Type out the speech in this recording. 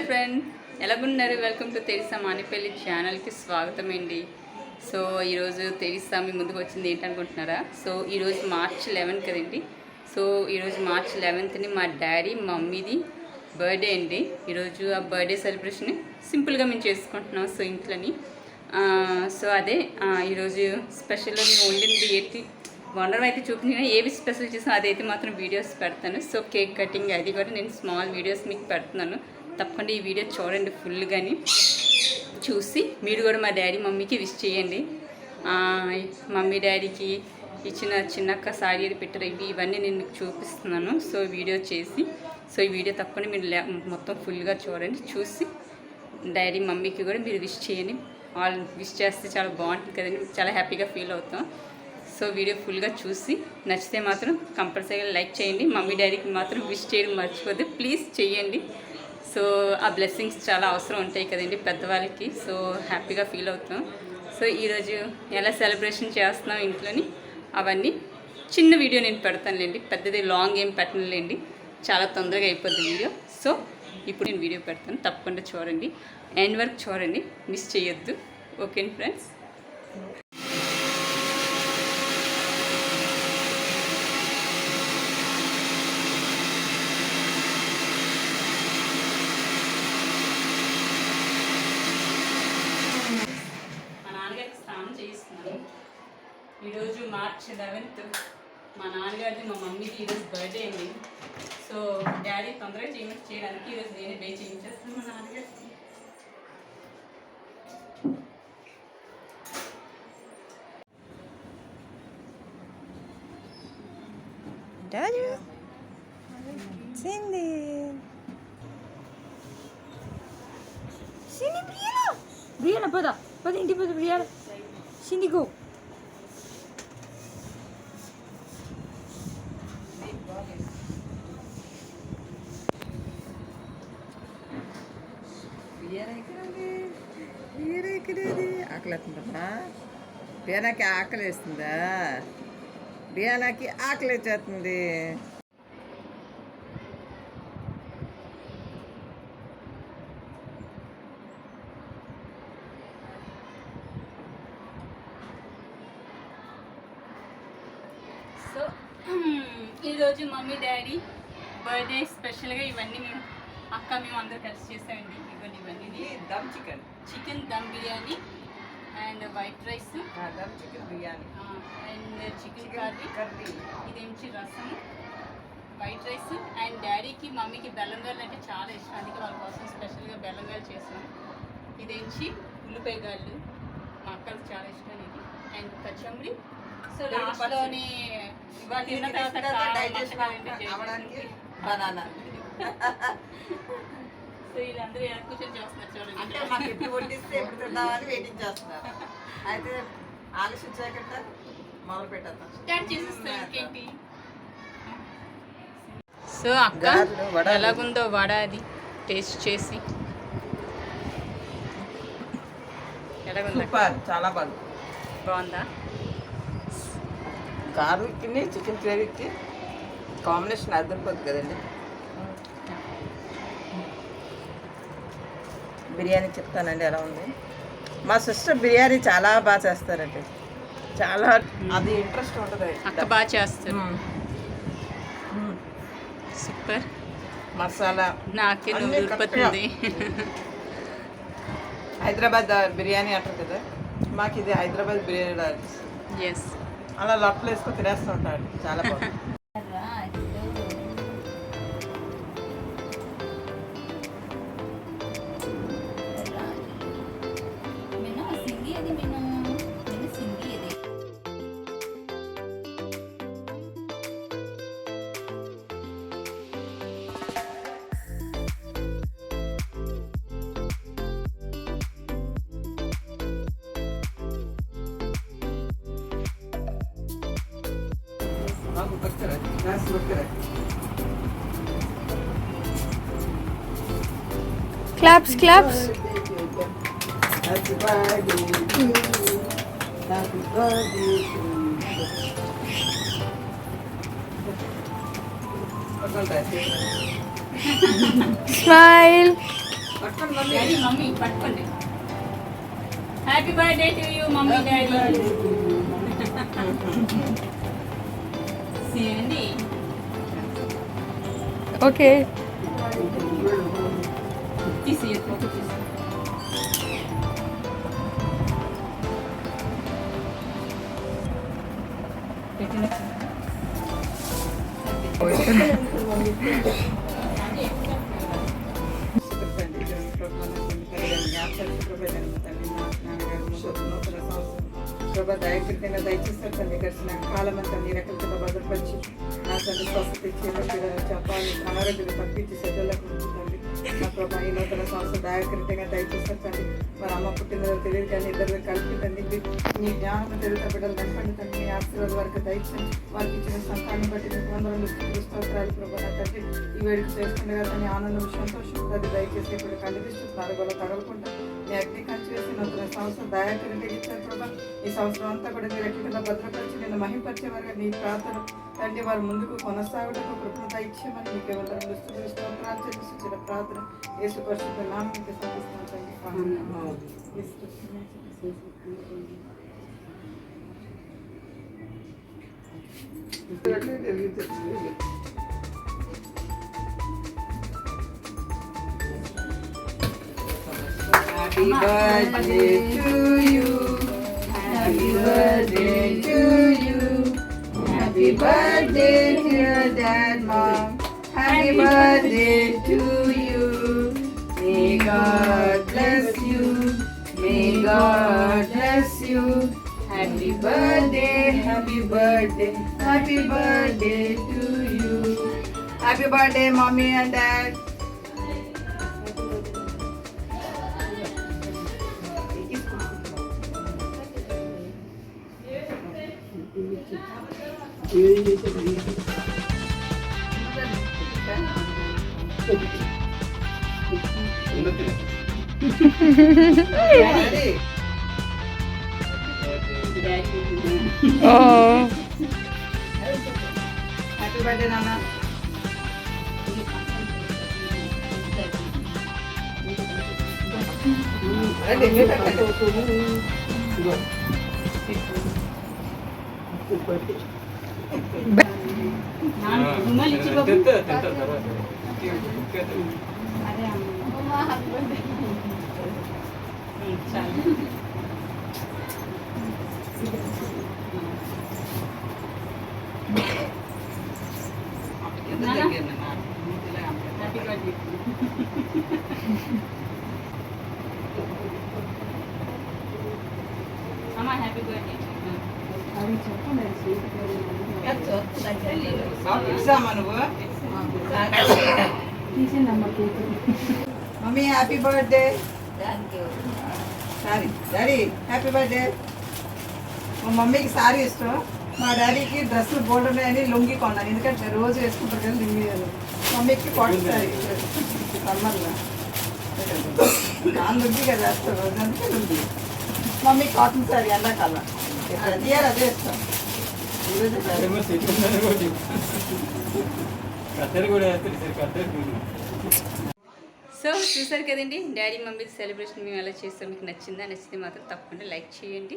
Friend, ఎలాగున్నారు? Welcome to Teresa Manipalli ఛానల్కి స్వాగతం అండి. సో ఈరోజు తెరిసా మీ ముందుకు వచ్చింది ఏంటనుకుంటున్నారా? సో ఈరోజు మార్చ్ 11 కదండి. సో ఈరోజు మార్చ్ 11ని మా డాడీ మమ్మీది బర్త్డే అండి. ఈరోజు ఆ బర్త్డే సెలబ్రేషన్ సింపుల్గా మేము చేసుకుంటున్నాం. సో ఇంట్లోని సో అదే ఈరోజు స్పెషల్గా మేము వండింది ఏంటి వండడం అయితే చూపించిన ఏవి స్పెషల్ చేసాం అదైతే మాత్రం వీడియోస్ పెడతాను. సో కేక్ కటింగ్ అది కూడా నేను స్మాల్ వీడియోస్ మీకు పెడుతున్నాను. తప్పకుండా ఈ వీడియో చూడండి ఫుల్గాని. చూసి మీరు కూడా మా డాడీ మమ్మీకి విష్ చేయండి. మమ్మీ డాడీకి ఇచ్చిన చిన్నక్క సారీ అది పెట్టారు, ఇవన్నీ నేను మీకు చూపిస్తున్నాను. సో వీడియో చేసి ఈ వీడియో తప్పకుండా మీరు మొత్తం ఫుల్గా చూడండి. చూసి డాడీ మమ్మీకి కూడా మీరు విష్ చేయండి. వాళ్ళు విష్ చేస్తే చాలా బాగుంటుంది కదండి, చాలా హ్యాపీగా ఫీల్ అవుతాం. సో వీడియో ఫుల్గా చూసి నచ్చితే మాత్రం కంపల్సరీగా లైక్ చేయండి. మమ్మీ డాడీకి మాత్రం విష్ చేయడం మర్చిపోతే ప్లీజ్ చేయండి. సో ఆ బ్లెస్సింగ్స్ చాలా అవసరం ఉంటాయి కదండి పెద్దవాళ్ళకి. సో హ్యాపీగా ఫీల్ అవుతాం. సో ఈరోజు ఎలా సెలబ్రేషన్ చేస్తున్నాం ఇంట్లోని అవన్నీ చిన్న వీడియో నేను పెడతానులేండి, పెద్దది లాంగ్ ఏం పెట్టనులేండి, చాలా తొందరగా అయిపోద్ది వీడియో. సో ఇప్పుడు నేను వీడియో పెడతాను, తప్పకుండా చూడండి, ఎండ్ వరకు చూడండి, మిస్ చేయొద్దు. Okay friends. ఈరోజు మార్చ్ 11th మా నాన్నగారిది మా మమ్మీది ఈరోజు బర్త్డే అండి. సో డాడీ తొందరగా చేయడానికి ఈరోజు నేనే బే చేయించేస్తాను మా నాన్నగారికి. డాడీ సింది సింది బ్రియానా పద ఇంటికి పద బ్రియానా సింది గో. ఆకలిస్తుందమ్మా, బియానాకి ఆకలి వేస్తుందా? బియానాకి ఆకలి వచ్చేస్తుంది. సో ఈరోజు మమ్మీ డాడీ బర్త్డే స్పెషల్గా ఇవన్నీ మేము మేము అందరూ కలిసి చేసామండి. ఇవన్నీ chicken dum biryani and white rice, chicken biryani and chicken curry, ఇదేంచి రసం, వైట్ రైస్. అండ్ డాడీకి మమ్మీకి బెల్లంగాయలు అంటే చాలా ఇష్టం, అందుకే వాళ్ళ కోసం స్పెషల్గా బెల్లంగాయలు చేసాం. ఇదేంచి ఉల్లిపాయగాళ్ళు, మా అక్కలకు చాలా ఇష్టం ఇది. అండ్ కచంబరి. సో లాస్ట్లోని తిన్న బనానా. సో వీళ్ళందరూ కూర్చొని చేస్తున్నారు చూడండి. అంటే మాకు ఎప్పుడు వడ్డిస్తే ఎప్పుడు తిందామని వెయిటింగ్ చేస్తున్నారు. అయితే ఆలోచించాక మొదలు పెట్టేద్దాం, స్టార్ట్ చేసేస్తాం. ఇంకేంటి? సో అక్క ఎలాగుందో వడ అది టేస్ట్ చేసి ఎలాగుంది? చాలా బాగుందా? గార్లిక్కి చికెన్ గ్రేవీకి కాంబినేషన్ అర్థమైపోద్ది కదండి. బిర్యానీ చెప్తానండి ఎలా ఉంది. మా సిస్టర్ బిర్యానీ చాలా బాగా చేస్తారండి, చాలా అది ఇంట్రెస్ట్ ఉంటుంది. అక్క బాగా చేస్తారు, సూపర్. మసాలా నాకే ఊరిపోతుంది. హైదరాబాద్ బిర్యానీ అంటారు కదా, మాకు ఇది హైదరాబాద్ బిర్యానీ. ఎస్, అలా లొట్టలు వేసుకొని తినేస్తూ ఉంటారు, చాలా బాగుంది. Claps, claps. Happy birthday to you. Happy birthday to you. Smile. Daddy mummy పట్టుకోండి. Happy birthday to you mummy daddy. చేయండి. ఓకే తీసి ఫోటో తీసి పెట్టిన ప్రభా దయకృతంగా దయచేస్తారు తండ్రి గడిచిన కాలం అంతా నీ రెక్కల కింద భద్రపరిచి నా తండ్రి స్వస్థత ఇచ్చి చెప్పాలి అనారోగ్యం తప్పించి సెడ్డలకు ఉంచుతండి నా ప్రభా ఈ నూతన సంవత్సరం దయకృతంగా దయచేస్తారు తండ్రి మరి అమ్మ పుట్టినరోజు తెలియదు కానీ ఇద్దరు కలిపి తండ్రి నీ జ్ఞానం తెలుగుతా బిడ్డలు కనపండి తండ్రి నీ ఆశీర్వాద వరకు దయచండి వారికి ఇచ్చిన సంతాన్ని బట్టి నీకు వందలు స్తోత్రాలు ప్రభా నా తండ్రి ఈ వేడుక చేసుకుండగా తన ఆనందం సంతోషం అది దయచేసి ఇప్పుడు కలిగిస్తూ తరగలో తగలకుండా నీ అగ్ని కంచి వేసి నూతన సంవత్సరం దయాకరంగా ఇచ్చారు ప్రభా ఈ సంవత్సరం అంతా కూడా మీరు ఎక్కడ భద్రపరిచి నేను మహింపరిచే వారుగా నీ ప్రార్థన తండ్రి వారు ముందుకు కొనసాగడం కృపణత ఇచ్చేమని మీకు ఎవరు స్తోత్రాలు చెల్లిస్తూ చిన్న ప్రార్థన యేసు పరిశుద్ధ నామముకి సమర్పిస్తున్నాను తండ్రి. Happy birthday to you. Happy birthday to you. Happy birthday dear dad, mom. Happy birthday to you. May God bless you. May God bless you. Happy birthday, happy birthday, happy birthday to you. Happy birthday, mommy and dad. Oh. Happy birthday, Nana. Happy birthday. Mummy happy birthday. Sorry daddy happy birthday. మా మమ్మీకి sorry ఇష్టం, మా డాడీకి డ్రెస్సులు board ఉన్నాయని లొంగి కొన్నాను, ఎందుకంటే రోజు వేసుకుంటారు కదా లింగి. మమ్మీకి కాటన్ సారీ సమ్మర్లో నాన్న లొంగి కదా వేస్తారు రోజు, అందుకే లొంగి. మమ్మీ కాటన్ సారీ ఎండాకాలం ప్రతి ఇయర్ అదే ఇస్తాం. సో చూసారు కదండి డాడీ మమ్మీ సెలబ్రేషన్ మేము ఎలా చేస్తాం. మీకు నచ్చిందా? నచ్చితే మాత్రం తప్పకుండా లైక్ చేయండి.